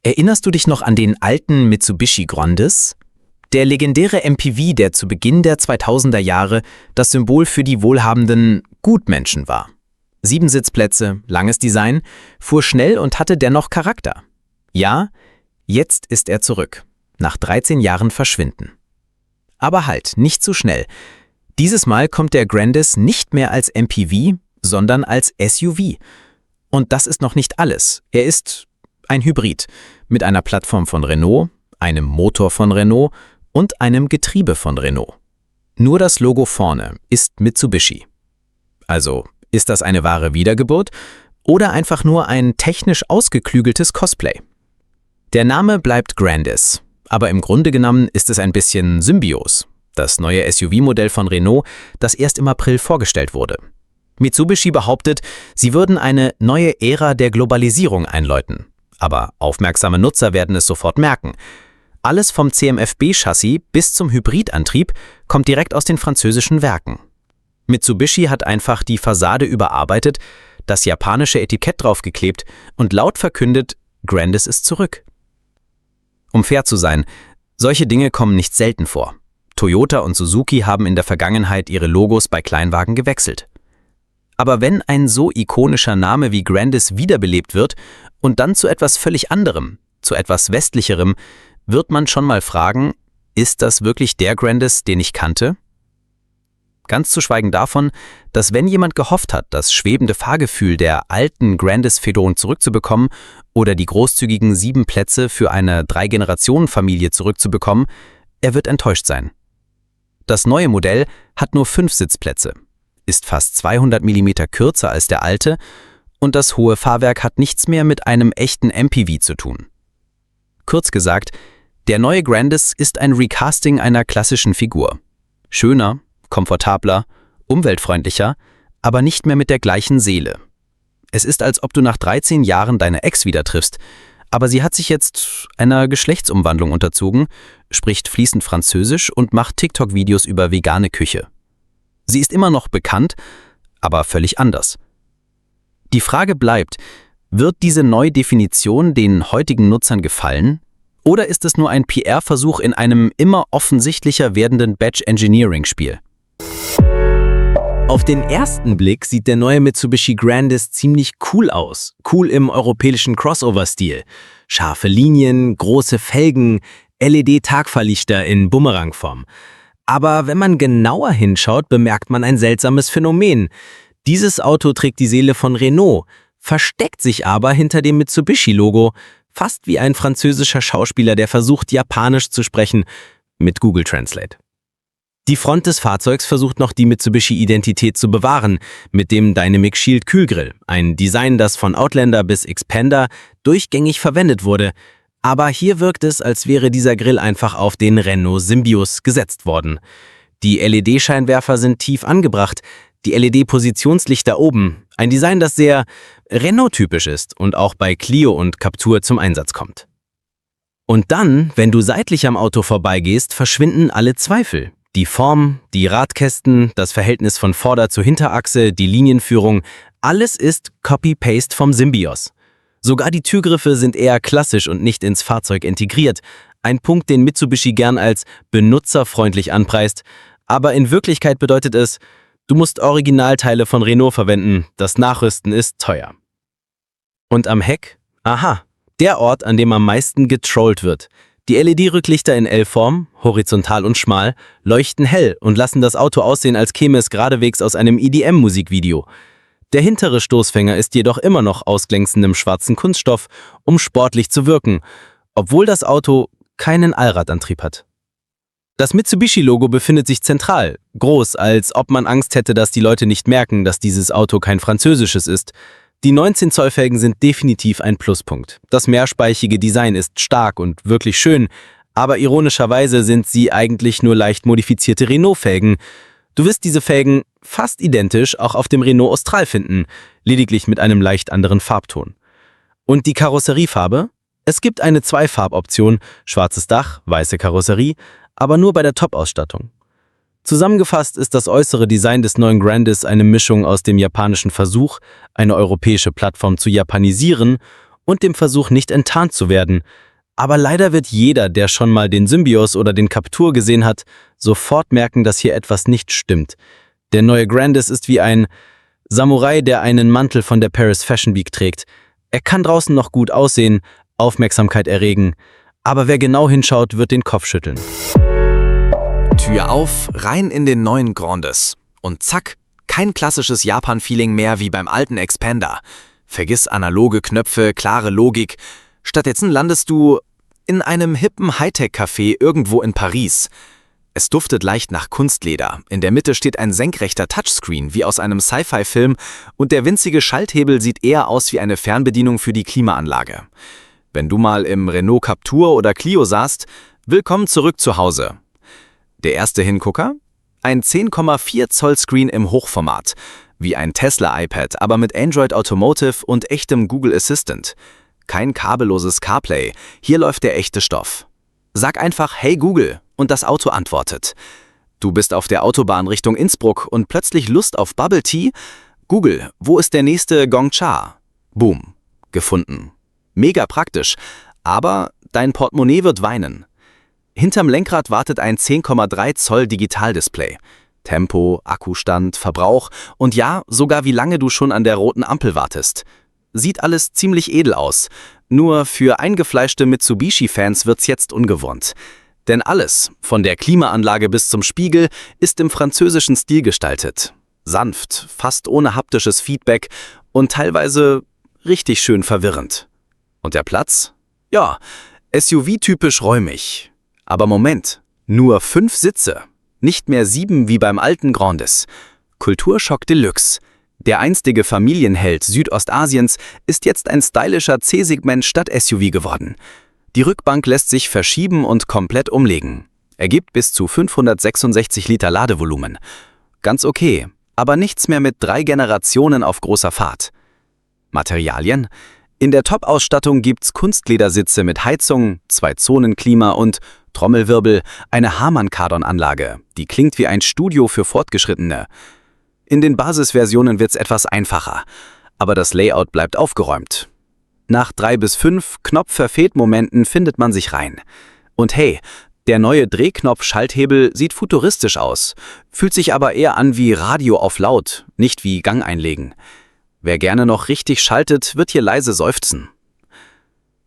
Erinnerst du dich noch an den alten Mitsubishi Grandis? Der legendäre MPV, der zu Beginn der 2000er Jahre das Symbol für die wohlhabenden Gutmenschen war. 7 Sitzplätze, langes Design, fuhr schnell und hatte dennoch Charakter. Ja, jetzt ist er zurück. Nach 13 Jahren Verschwinden. Aber halt, nicht zu schnell. Dieses Mal kommt der Grandis nicht mehr als MPV, sondern als SUV. Und das ist noch nicht alles. Er ist ein Hybrid mit einer Plattform von Renault, einem Motor von Renault und einem Getriebe von Renault. Nur das Logo vorne ist Mitsubishi. Also, ist das eine wahre Wiedergeburt oder einfach nur ein technisch ausgeklügeltes Cosplay? Der Name bleibt Grandis, aber im Grunde genommen ist es ein bisschen Symbios, das neue SUV-Modell von Renault, das erst im April vorgestellt wurde. Mitsubishi behauptet, sie würden eine neue Ära der Globalisierung einläuten. Aber aufmerksame Nutzer werden es sofort merken. Alles vom CMF-B-Chassis bis zum Hybridantrieb kommt direkt aus den französischen Werken. Mitsubishi hat einfach die Fassade überarbeitet, das japanische Etikett draufgeklebt und laut verkündet, Grandis ist zurück. Um fair zu sein, solche Dinge kommen nicht selten vor. Toyota und Suzuki haben in der Vergangenheit ihre Logos bei Kleinwagen gewechselt. Aber wenn ein so ikonischer Name wie Grandis wiederbelebt wird und dann zu etwas völlig anderem, zu etwas westlicherem, wird man schon mal fragen, ist das wirklich der Grandis, den ich kannte? Ganz zu schweigen davon, dass wenn jemand gehofft hat, das schwebende Fahrgefühl der alten Grandis-Fedon zurückzubekommen oder die großzügigen 7 Plätze für eine 3-Generationen-Familie zurückzubekommen, er wird enttäuscht sein. Das neue Modell hat nur 5 Sitzplätze, ist fast 200 mm kürzer als der alte und das hohe Fahrwerk hat nichts mehr mit einem echten MPV zu tun. Kurz gesagt, der neue Grandis ist ein Recasting einer klassischen Figur. Schöner, komfortabler, umweltfreundlicher, aber nicht mehr mit der gleichen Seele. Es ist, als ob du nach 13 Jahren deine Ex wieder triffst, aber sie hat sich jetzt einer Geschlechtsumwandlung unterzogen, spricht fließend Französisch und macht TikTok-Videos über vegane Küche. Sie ist immer noch bekannt, aber völlig anders. Die Frage bleibt, wird diese neue Definition den heutigen Nutzern gefallen? Oder ist es nur ein PR-Versuch in einem immer offensichtlicher werdenden Badge-Engineering-Spiel? Auf den ersten Blick sieht der neue Mitsubishi Grandis ziemlich cool aus. Cool im europäischen Crossover-Stil. Scharfe Linien, große Felgen, LED-Tagfahrlichter in Bumerangform. Aber wenn man genauer hinschaut, bemerkt man ein seltsames Phänomen. Dieses Auto trägt die Seele von Renault, versteckt sich aber hinter dem Mitsubishi-Logo, fast wie ein französischer Schauspieler, der versucht, Japanisch zu sprechen, mit Google Translate. Die Front des Fahrzeugs versucht noch die Mitsubishi-Identität zu bewahren, mit dem Dynamic Shield Kühlgrill, ein Design, das von Outlander bis Xpander durchgängig verwendet wurde. Aber hier wirkt es, als wäre dieser Grill einfach auf den Renault Symbios gesetzt worden. Die LED-Scheinwerfer sind tief angebracht, die LED-Positionslichter oben, ein Design, das sehr Renault-typisch ist und auch bei Clio und Captur zum Einsatz kommt. Und dann, wenn du seitlich am Auto vorbeigehst, verschwinden alle Zweifel. Die Form, die Radkästen, das Verhältnis von Vorder- zu Hinterachse, die Linienführung, alles ist Copy-Paste vom Symbios. Sogar die Türgriffe sind eher klassisch und nicht ins Fahrzeug integriert. Ein Punkt, den Mitsubishi gern als benutzerfreundlich anpreist. Aber in Wirklichkeit bedeutet es, du musst Originalteile von Renault verwenden, das Nachrüsten ist teuer. Und am Heck? Aha, der Ort, an dem am meisten getrollt wird. Die LED-Rücklichter in L-Form, horizontal und schmal, leuchten hell und lassen das Auto aussehen, als käme es geradewegs aus einem EDM-Musikvideo. Der hintere Stoßfänger ist jedoch immer noch aus glänzendem schwarzen Kunststoff, um sportlich zu wirken, obwohl das Auto keinen Allradantrieb hat. Das Mitsubishi-Logo befindet sich zentral, groß, als ob man Angst hätte, dass die Leute nicht merken, dass dieses Auto kein französisches ist. Die 19 Zoll Felgen sind definitiv ein Pluspunkt. Das mehrspeichige Design ist stark und wirklich schön, aber ironischerweise sind sie eigentlich nur leicht modifizierte Renault-Felgen. Du wirst diese Felgen fast identisch auch auf dem Renault Austral finden, lediglich mit einem leicht anderen Farbton. Und die Karosseriefarbe? Es gibt eine Zweifarboption, schwarzes Dach, weiße Karosserie, aber nur bei der Top-Ausstattung. Zusammengefasst ist das äußere Design des neuen Grandis eine Mischung aus dem japanischen Versuch, eine europäische Plattform zu japanisieren, und dem Versuch, nicht enttarnt zu werden. Aber leider wird jeder, der schon mal den Symbios oder den Captur gesehen hat, sofort merken, dass hier etwas nicht stimmt. Der neue Grandis ist wie ein Samurai, der einen Mantel von der Paris Fashion Week trägt. Er kann draußen noch gut aussehen, Aufmerksamkeit erregen, aber wer genau hinschaut, wird den Kopf schütteln. Tür auf, rein in den neuen Grandis. Und zack, kein klassisches Japan-Feeling mehr wie beim alten Expander. Vergiss analoge Knöpfe, klare Logik. Stattdessen landest du in einem hippen Hightech-Café irgendwo in Paris. Es duftet leicht nach Kunstleder. In der Mitte steht ein senkrechter Touchscreen wie aus einem Sci-Fi-Film und der winzige Schalthebel sieht eher aus wie eine Fernbedienung für die Klimaanlage. Wenn du mal im Renault Captur oder Clio saßt, willkommen zurück zu Hause. Der erste Hingucker? Ein 10,4 Zoll Screen im Hochformat, wie ein Tesla-iPad, aber mit Android Automotive und echtem Google Assistant. Kein kabelloses CarPlay, hier läuft der echte Stoff. Sag einfach Hey Google und das Auto antwortet. Du bist auf der Autobahn Richtung Innsbruck und plötzlich Lust auf Bubble Tea? Google, wo ist der nächste Gongcha? Boom, gefunden. Mega praktisch, aber dein Portemonnaie wird weinen. Hinterm Lenkrad wartet ein 10,3 Zoll Digitaldisplay. Tempo, Akkustand, Verbrauch und ja, sogar wie lange du schon an der roten Ampel wartest. Sieht alles ziemlich edel aus. Nur für eingefleischte Mitsubishi-Fans wird's jetzt ungewohnt. Denn alles, von der Klimaanlage bis zum Spiegel, ist im französischen Stil gestaltet. Sanft, fast ohne haptisches Feedback und teilweise richtig schön verwirrend. Und der Platz? Ja, SUV-typisch räumig. Aber Moment, nur 5 Sitze. Nicht mehr 7 wie beim alten Grandis. Kulturschock Deluxe. Der einstige Familienheld Südostasiens ist jetzt ein stylischer C-Segment Stadt-SUV geworden. Die Rückbank lässt sich verschieben und komplett umlegen. Ergibt bis zu 566 Liter Ladevolumen. Ganz okay, aber nichts mehr mit 3 Generationen auf großer Fahrt. Materialien? In der Top-Ausstattung gibt's Kunstledersitze mit Heizung, 2-Zonen-Klima und, Trommelwirbel, eine Harman-Kardon-Anlage, die klingt wie ein Studio für Fortgeschrittene. In den Basisversionen wird's etwas einfacher, aber das Layout bleibt aufgeräumt. Nach 3 bis 5 Knopf-Verfehlt-Momenten findet man sich rein. Und hey, der neue Drehknopf-Schalthebel sieht futuristisch aus, fühlt sich aber eher an wie Radio auf laut, nicht wie Gang einlegen. Wer gerne noch richtig schaltet, wird hier leise seufzen.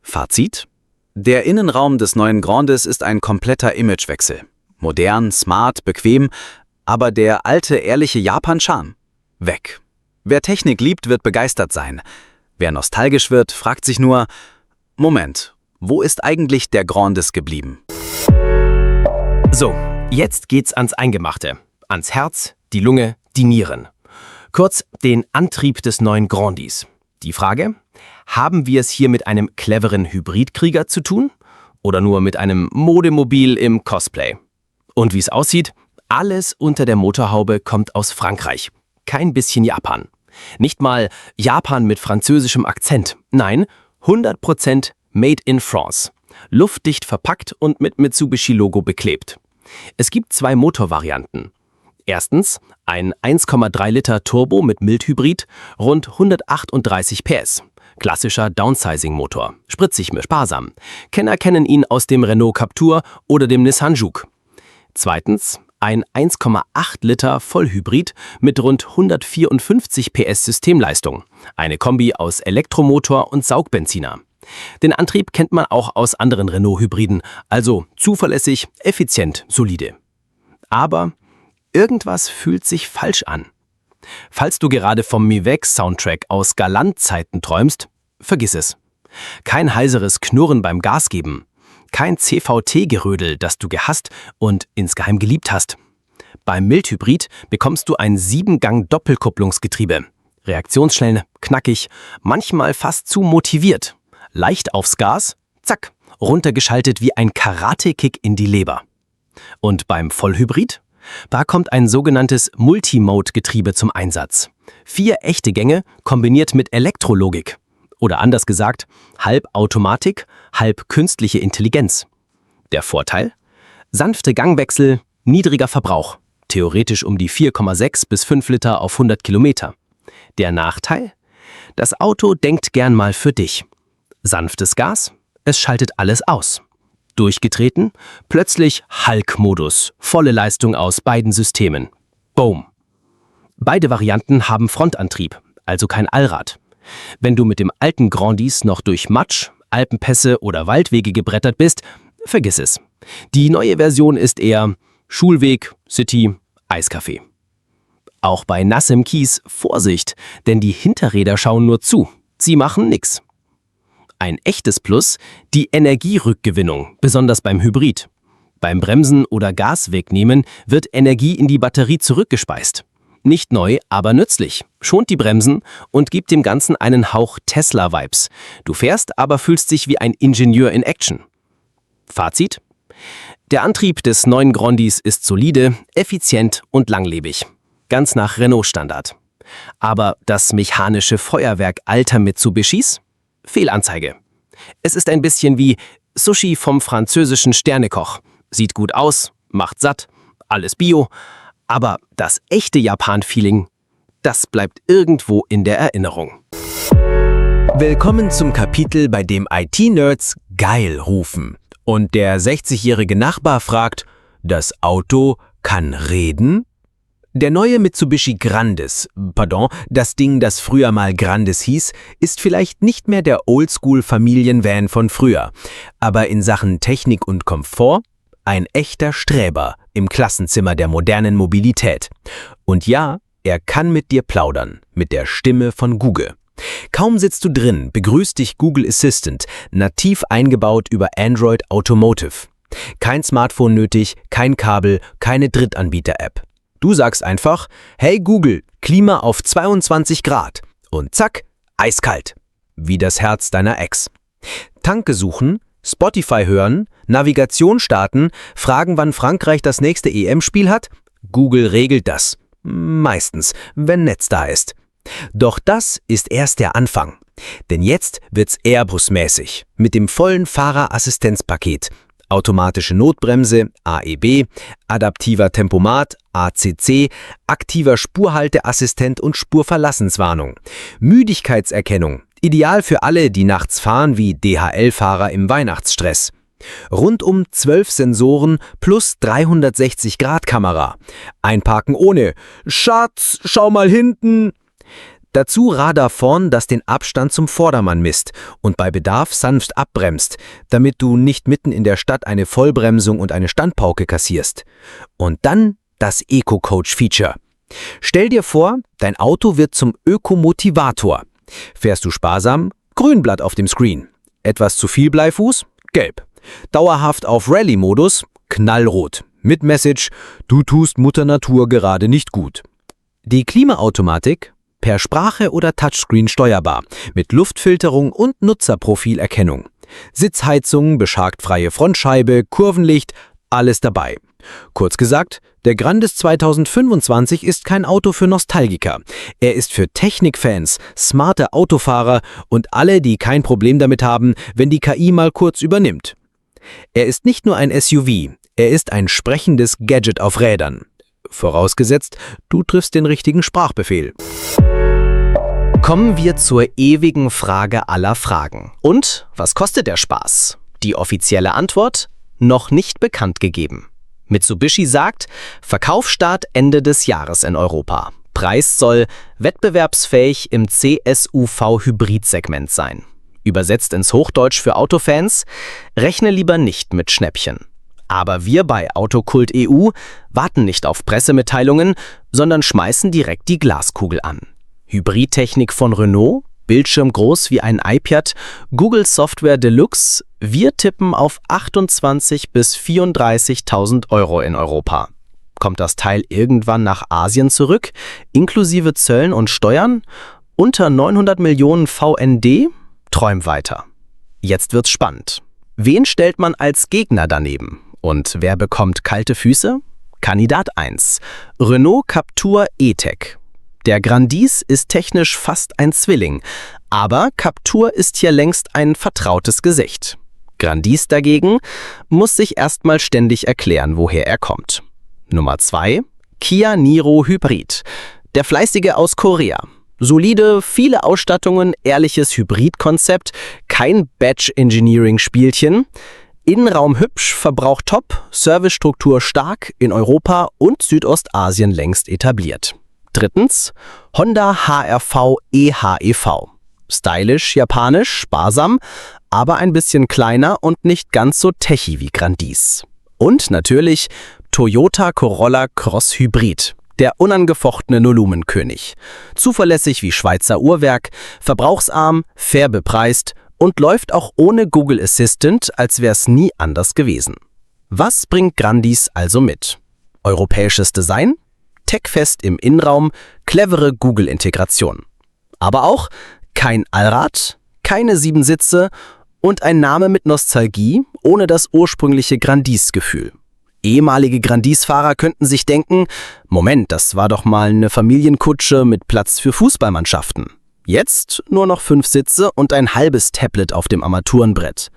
Fazit? Der Innenraum des neuen Grandis ist ein kompletter Imagewechsel. Modern, smart, bequem, aber der alte, ehrliche Japan-Charme? Weg. Wer Technik liebt, wird begeistert sein. Wer nostalgisch wird, fragt sich nur, Moment, wo ist eigentlich der Grandis geblieben? So, jetzt geht's ans Eingemachte. Ans Herz, die Lunge, die Nieren. Kurz den Antrieb des neuen Grandis. Die Frage, haben wir es hier mit einem cleveren Hybridkrieger zu tun? Oder nur mit einem Modemobil im Cosplay? Und wie es aussieht, alles unter der Motorhaube kommt aus Frankreich. Kein bisschen Japan. Nicht mal Japan mit französischem Akzent. Nein, 100% Made in France. Luftdicht verpackt und mit Mitsubishi-Logo beklebt. Es gibt 2 Motorvarianten. Erstens ein 1,3 Liter Turbo mit Mildhybrid, rund 138 PS. Klassischer Downsizing-Motor. Spritzig, sparsam. Kenner kennen ihn aus dem Renault Captur oder dem Nissan Juke. Zweitens ein 1,8 Liter Vollhybrid mit rund 154 PS Systemleistung. Eine Kombi aus Elektromotor und Saugbenziner. Den Antrieb kennt man auch aus anderen Renault-Hybriden, also zuverlässig, effizient, solide. Aber irgendwas fühlt sich falsch an. Falls du gerade vom Mivec-Soundtrack aus Galant-Zeiten träumst, vergiss es. Kein heiseres Knurren beim Gasgeben. Kein CVT-Gerödel, das du gehasst und insgeheim geliebt hast. Beim Mildhybrid bekommst du ein 7-Gang-Doppelkupplungsgetriebe. Reaktionsschnell, knackig, manchmal fast zu motiviert. Leicht aufs Gas, zack, runtergeschaltet wie ein Karate-Kick in die Leber. Und beim Vollhybrid? Da kommt ein sogenanntes Multimode-Getriebe zum Einsatz. 4 echte Gänge kombiniert mit Elektrologik. Oder anders gesagt, halb Automatik, halb künstliche Intelligenz. Der Vorteil? Sanfte Gangwechsel, niedriger Verbrauch. Theoretisch um die 4,6 bis 5 Liter auf 100 Kilometer. Der Nachteil? Das Auto denkt gern mal für dich. Sanftes Gas, es schaltet alles aus. Durchgetreten, plötzlich Hulk-Modus, volle Leistung aus beiden Systemen. Boom. Beide Varianten haben Frontantrieb, also kein Allrad. Wenn du mit dem alten Grandis noch durch Matsch, Alpenpässe oder Waldwege gebrettert bist, vergiss es. Die neue Version ist eher Schulweg, City, Eiskaffee. Auch bei nassem Kies Vorsicht, denn die Hinterräder schauen nur zu. Sie machen nix. Ein echtes Plus, die Energierückgewinnung, besonders beim Hybrid. Beim Bremsen oder Gas wegnehmen wird Energie in die Batterie zurückgespeist. Nicht neu, aber nützlich. Schont die Bremsen und gibt dem Ganzen einen Hauch Tesla-Vibes. Du fährst, aber fühlst dich wie ein Ingenieur in Action. Fazit: Der Antrieb des neuen Grandis ist solide, effizient und langlebig. Ganz nach Renault-Standard. Aber das mechanische Feuerwerk alter Mitsubishis? Fehlanzeige. Es ist ein bisschen wie Sushi vom französischen Sternekoch. Sieht gut aus, macht satt, alles Bio, aber das echte Japan-Feeling, das bleibt irgendwo in der Erinnerung. Willkommen zum Kapitel, bei dem IT-Nerds geil rufen. Und der 60-jährige Nachbar fragt, das Auto kann reden? Der neue Mitsubishi Grandis, das Ding, das früher mal Grandis hieß, ist vielleicht nicht mehr der Oldschool-Familienvan von früher, aber in Sachen Technik und Komfort ein echter Sträber im Klassenzimmer der modernen Mobilität. Und ja, er kann mit dir plaudern, mit der Stimme von Google. Kaum sitzt du drin, begrüßt dich Google Assistant, nativ eingebaut über Android Automotive. Kein Smartphone nötig, kein Kabel, keine Drittanbieter-App. Du sagst einfach, hey Google, Klima auf 22 Grad und zack, eiskalt. Wie das Herz deiner Ex. Tanke suchen, Spotify hören, Navigation starten, fragen, wann Frankreich das nächste EM-Spiel hat? Google regelt das. Meistens, wenn Netz da ist. Doch das ist erst der Anfang. Denn jetzt wird's Airbus-mäßig mit dem vollen Fahrerassistenzpaket. Automatische Notbremse, AEB, adaptiver Tempomat, ACC, aktiver Spurhalteassistent und Spurverlassenswarnung. Müdigkeitserkennung, ideal für alle, die nachts fahren wie DHL-Fahrer im Weihnachtsstress. Rundum 12 Sensoren plus 360-Grad-Kamera. Einparken ohne Schatz, schau mal hinten. Dazu Radar vorn, das den Abstand zum Vordermann misst und bei Bedarf sanft abbremst, damit du nicht mitten in der Stadt eine Vollbremsung und eine Standpauke kassierst. Und dann das Eco-Coach-Feature. Stell dir vor, dein Auto wird zum Ökomotivator. Fährst du sparsam? Grünblatt auf dem Screen. Etwas zu viel Bleifuß? Gelb. Dauerhaft auf Rallye-Modus? Knallrot. Mit Message, du tust Mutter Natur gerade nicht gut. Die Klimaautomatik? Per Sprache oder Touchscreen steuerbar, mit Luftfilterung und Nutzerprofilerkennung. Sitzheizung, beschlagfreie Frontscheibe, Kurvenlicht, alles dabei. Kurz gesagt, der Grandis 2025 ist kein Auto für Nostalgiker. Er ist für Technikfans, smarte Autofahrer und alle, die kein Problem damit haben, wenn die KI mal kurz übernimmt. Er ist nicht nur ein SUV, er ist ein sprechendes Gadget auf Rädern. Vorausgesetzt, du triffst den richtigen Sprachbefehl. Kommen wir zur ewigen Frage aller Fragen. Und was kostet der Spaß? Die offizielle Antwort? Noch nicht bekannt gegeben. Mitsubishi sagt, Verkaufsstart Ende des Jahres in Europa. Preis soll wettbewerbsfähig im CSUV-Hybrid-Segment sein. Übersetzt ins Hochdeutsch für Autofans, rechne lieber nicht mit Schnäppchen. Aber wir bei Autokult EU warten nicht auf Pressemitteilungen, sondern schmeißen direkt die Glaskugel an. Hybridtechnik von Renault, Bildschirm groß wie ein iPad, Google Software Deluxe, wir tippen auf 28.000 bis 34.000 € in Europa. Kommt das Teil irgendwann nach Asien zurück, inklusive Zöllen und Steuern? Unter 900 Millionen VND? Träum weiter. Jetzt wird's spannend. Wen stellt man als Gegner daneben? Und wer bekommt kalte Füße? Kandidat 1. Renault Captur E-Tech. Der Grandis ist technisch fast ein Zwilling, aber Captur ist hier längst ein vertrautes Gesicht. Grandis dagegen muss sich erstmal ständig erklären, woher er kommt. Nummer 2. Kia Niro Hybrid. Der Fleißige aus Korea. Solide, viele Ausstattungen, ehrliches Hybridkonzept, kein Batch-Engineering-Spielchen. Innenraum hübsch, Verbrauch top, Servicestruktur stark, in Europa und Südostasien längst etabliert. Drittens, Honda HR-V e:HEV. Stylisch, japanisch, sparsam, aber ein bisschen kleiner und nicht ganz so techy wie Grandis. Und natürlich Toyota Corolla Cross Hybrid, der unangefochtene Volumenkönig. Zuverlässig wie Schweizer Uhrwerk, verbrauchsarm, fair bepreist und läuft auch ohne Google Assistant, als wär's nie anders gewesen. Was bringt Grandis also mit? Europäisches Design, techfest im Innenraum, clevere Google-Integration. Aber auch kein Allrad, keine 7 Sitze und ein Name mit Nostalgie, ohne das ursprüngliche Grandis-Gefühl. Ehemalige Grandis-Fahrer könnten sich denken, Moment, das war doch mal eine Familienkutsche mit Platz für Fußballmannschaften. Jetzt nur noch 5 Sitze und ein halbes Tablet auf dem Armaturenbrett.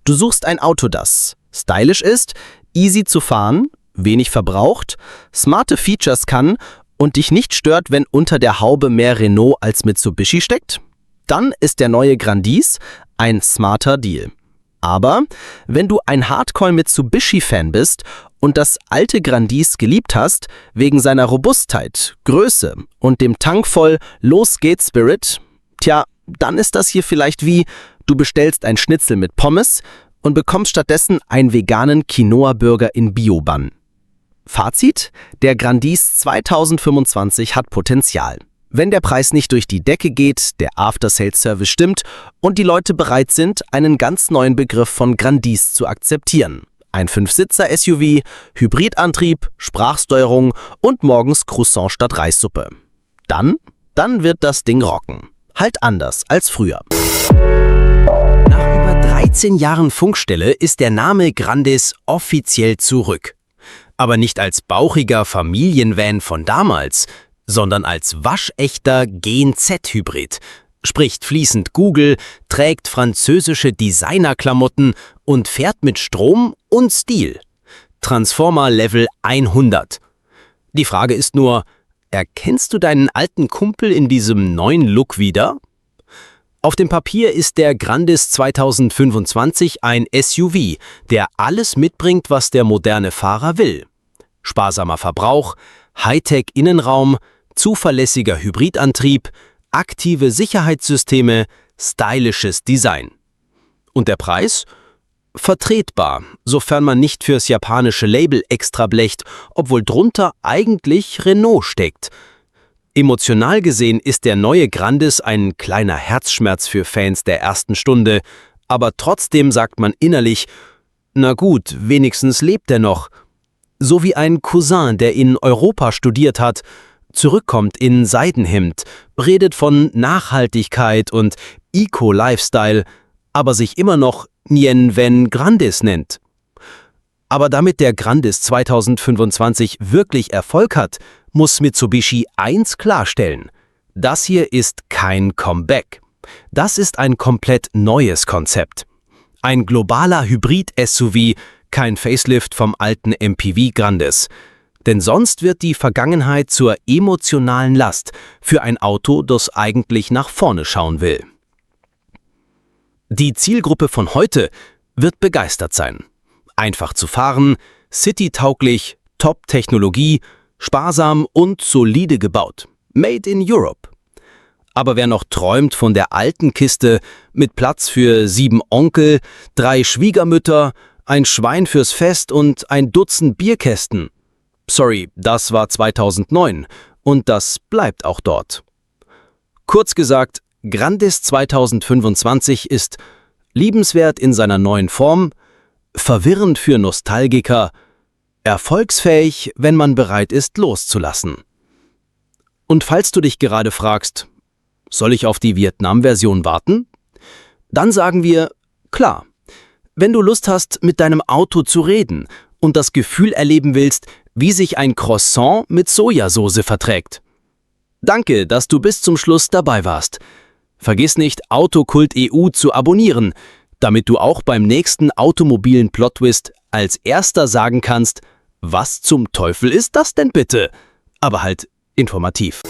Du suchst ein Auto, das stylisch ist, easy zu fahren, wenig verbraucht, smarte Features kann und dich nicht stört, wenn unter der Haube mehr Renault als Mitsubishi steckt? Dann ist der neue Grandis ein smarter Deal. Aber wenn du ein Hardcore-Mitsubishi-Fan bist und das alte Grandis geliebt hast, wegen seiner Robustheit, Größe und dem tankvoll Los geht's Spirit, tja, dann ist das hier vielleicht wie, du bestellst ein Schnitzel mit Pommes und bekommst stattdessen einen veganen Quinoa-Burger in Bio-Bun. Fazit: Der Grandis 2025 hat Potenzial. Wenn der Preis nicht durch die Decke geht, der After-Sales-Service stimmt und die Leute bereit sind, einen ganz neuen Begriff von Grandis zu akzeptieren. Ein 5-Sitzer-SUV, Hybridantrieb, Sprachsteuerung und morgens Croissant statt Reissuppe. Dann wird das Ding rocken. Halt anders als früher. Nach über 13 Jahren Funkstelle ist der Name Grandis offiziell zurück. Aber nicht als bauchiger Familienvan von damals, sondern als waschechter Gen-Z-Hybrid. Spricht fließend Google, trägt französische Designerklamotten und fährt mit Strom und Stil. Transformer Level 100. Die Frage ist nur, erkennst du deinen alten Kumpel in diesem neuen Look wieder? Auf dem Papier ist der Grandis 2025 ein SUV, der alles mitbringt, was der moderne Fahrer will. Sparsamer Verbrauch, Hightech-Innenraum, zuverlässiger Hybridantrieb, aktive Sicherheitssysteme, stylisches Design. Und der Preis? Vertretbar, sofern man nicht fürs japanische Label extra blecht, obwohl drunter eigentlich Renault steckt. Emotional gesehen ist der neue Grandis ein kleiner Herzschmerz für Fans der ersten Stunde, aber trotzdem sagt man innerlich, na gut, wenigstens lebt er noch. So wie ein Cousin, der in Europa studiert hat, zurückkommt in Seidenhemd, redet von Nachhaltigkeit und Eco-Lifestyle, aber sich immer noch Nien Ven Grandis nennt. Aber damit der Grandis 2025 wirklich Erfolg hat, muss Mitsubishi eins klarstellen: Das hier ist kein Comeback. Das ist ein komplett neues Konzept. Ein globaler Hybrid-SUV, kein Facelift vom alten MPV Grandis. Denn sonst wird die Vergangenheit zur emotionalen Last für ein Auto, das eigentlich nach vorne schauen will. Die Zielgruppe von heute wird begeistert sein. Einfach zu fahren, citytauglich, Top-Technologie, sparsam und solide gebaut. Made in Europe. Aber wer noch träumt von der alten Kiste mit Platz für 7 Onkel, 3 Schwiegermütter, ein Schwein fürs Fest und ein Dutzend Bierkästen. Sorry, das war 2009 und das bleibt auch dort. Kurz gesagt, Grandis 2025 ist liebenswert in seiner neuen Form, verwirrend für Nostalgiker, erfolgsfähig, wenn man bereit ist, loszulassen. Und falls du dich gerade fragst, soll ich auf die Vietnam-Version warten? Dann sagen wir, klar. Wenn du Lust hast, mit deinem Auto zu reden und das Gefühl erleben willst, wie sich ein Croissant mit Sojasauce verträgt. Danke, dass du bis zum Schluss dabei warst. Vergiss nicht, Autokult EU zu abonnieren, damit du auch beim nächsten automobilen Plot-Twist als erster sagen kannst, was zum Teufel ist das denn bitte? Aber halt informativ.